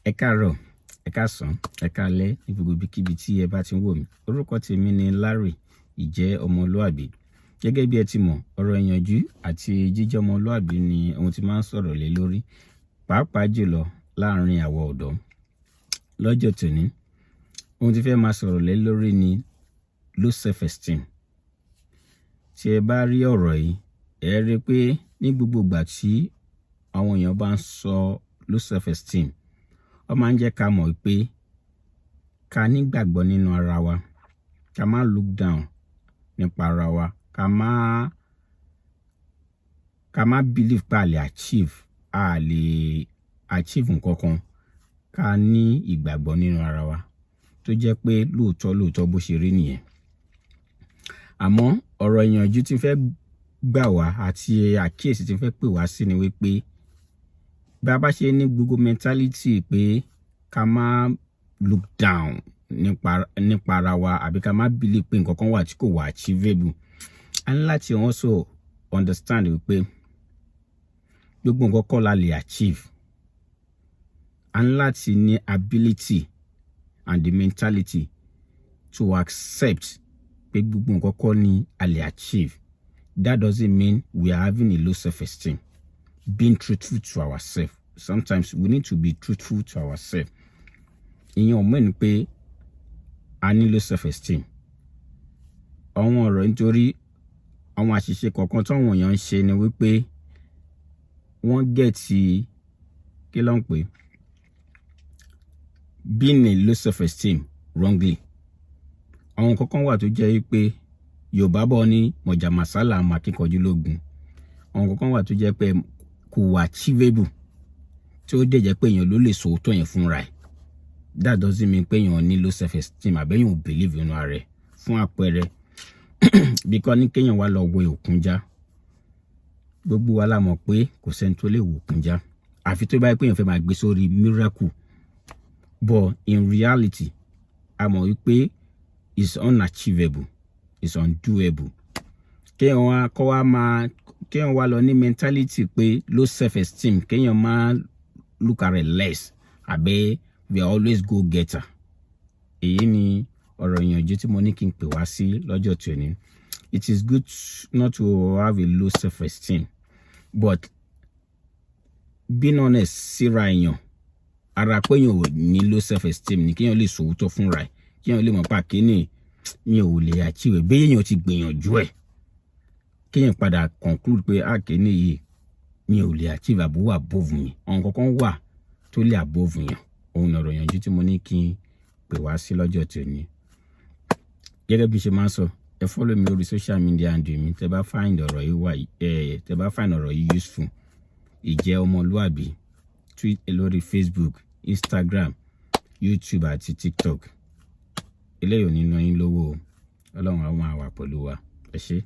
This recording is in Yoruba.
Ẹ káàárọ̀, ẹ káàsán, ẹ káalẹ́ ní gbogbo ibikíbi tí ẹ bá ti ń wò mí. Orúkọ tèmi ni Larry, ìjẹ́ ọmọlúàbí. Gẹ́gẹ́ bí ẹ ti mọ̀, ọ̀rọ̀ ìyànjú àti jíjẹ́ ọmọlúàbí ni ohun tí máa ń sọ̀rọ̀ lé lórí, pàápàá jùlọ láàrin àwa ọ̀dọ́. Lọ́jọ́ tòní, ohun tí fẹ́ máa sọ̀rọ̀ lé lórí ni low self-esteem. Tí ẹ bá rí ọ̀rọ̀ yìí, ẹ rí pé ní gbogbo ìgbà tí àwọn èèyàn bá ń sọ low self-esteem, ó máa ń jẹ́ ká mọ̀ pé ká nígbàgbọ́ nínú ara wa, ká má look down nípa ara wa, ká má believe pé a lè achieve nǹkan kan, ká ní ìgbàgbọ́ nínú ara wa tó jẹ́ pé lóòótọ́ bó ṣe rí nìyẹn. Àmọ́ ọ̀rọ̀ ìyànjú tí fẹ́ gbà wá àti àkíyèsí tí fẹ́ pè wá sí ni wípé bí a bá ṣe ní gbogbo mentality pé ká má look down nípa ara wa àbí ká má believe pé nǹkan kan wà tí kò wà achievable, a ní láti also understand wípé gbogbo nǹkan kọ́ la lè achieve. A ní láti ní ability and the mentality to accept pé gbogbo nǹkan kọ́ ni a lè achieve. That doesn't mean we are having a low self-esteem. Being truthful to ourselves. Sometimes we need to be truthful to ourselves. Ìyẹn ò mọ̀ pé a ní low self-esteem. Àwọn ọ̀rọ̀ nítorí àwọn àṣìṣe kọ̀ọ̀kan tí àwọn èèyàn ń ṣe ni wípé wọ́n gẹ̀ẹ́tì kí ló ń pè being a low self-esteem wrongly. Àwọn nǹkan kan wà tó jẹ́ wípé Yorùbá bọ̀ ní mọ̀jà màsálà máa kíkanjú lógun. Àwọn nǹkan kan wà tó jẹ́ pé kò wà achievable, tí ó dẹ̀ jẹ́ pé èèyàn ló lè sọ òótọ́ yẹn fúnra ẹ̀. That doesn't mean pé èèyàn ní low self-esteem àbẹ́yàn ò believe nínú ara rẹ̀. Fún àpẹẹrẹ, bí kò ní kéèyàn wá lọ wo òkun já. Gbogbo wa la mọ̀ pé kò sẹ́ni tó lè wo òkun já. Àfi tó bá yẹ pé èèyàn fẹ́ máa gbé sórí miracle. But in reality, a mọ̀ wípé it's unachievable, it's undoable. Kéèyàn wá lọ ní mentality pé low self-esteem, kéèyàn máa look at it less, àbẹ́ we are always go getter. Èyí ni ọ̀rọ̀ ìyànjú tí mo ní kí n pè wá sí lọ́jọ́ tòní. It is good not to have a low self-esteem, but being honest síra èèyàn, ara pé èèyàn ò ní low self-esteem ni kéèyàn lè sòótọ́ fúnra ẹ̀, kéèyàn lè mọ̀ pé kíni mi ò lè achieve bí èèyàn ti gbìyànjú ẹ̀, kéèyàn padà conclude pé kíni yìí mi ò lè achieve àbúwò above mi. Àwọn nǹkan kan wà tó lè above yàn. Òun ni ọ̀rọ̀ ìyànjú tí mo ní kí n pè wá sí lọ́jọ́ tòní. Gẹ́gẹ́ bí ṣe máa ń sọ, ẹ follow mi lórí social media handle mi tẹ́ bá find ọ̀rọ̀ yìí useful. Ìjẹ́ ọmọlúàbí, tweet lórí Facebook, Instagram, YouTube àti TikTok. Eléyìí ò ní ná yín lówó o. Ọlọ́run á máa wà pẹ̀lú wa. Ẹ ṣé.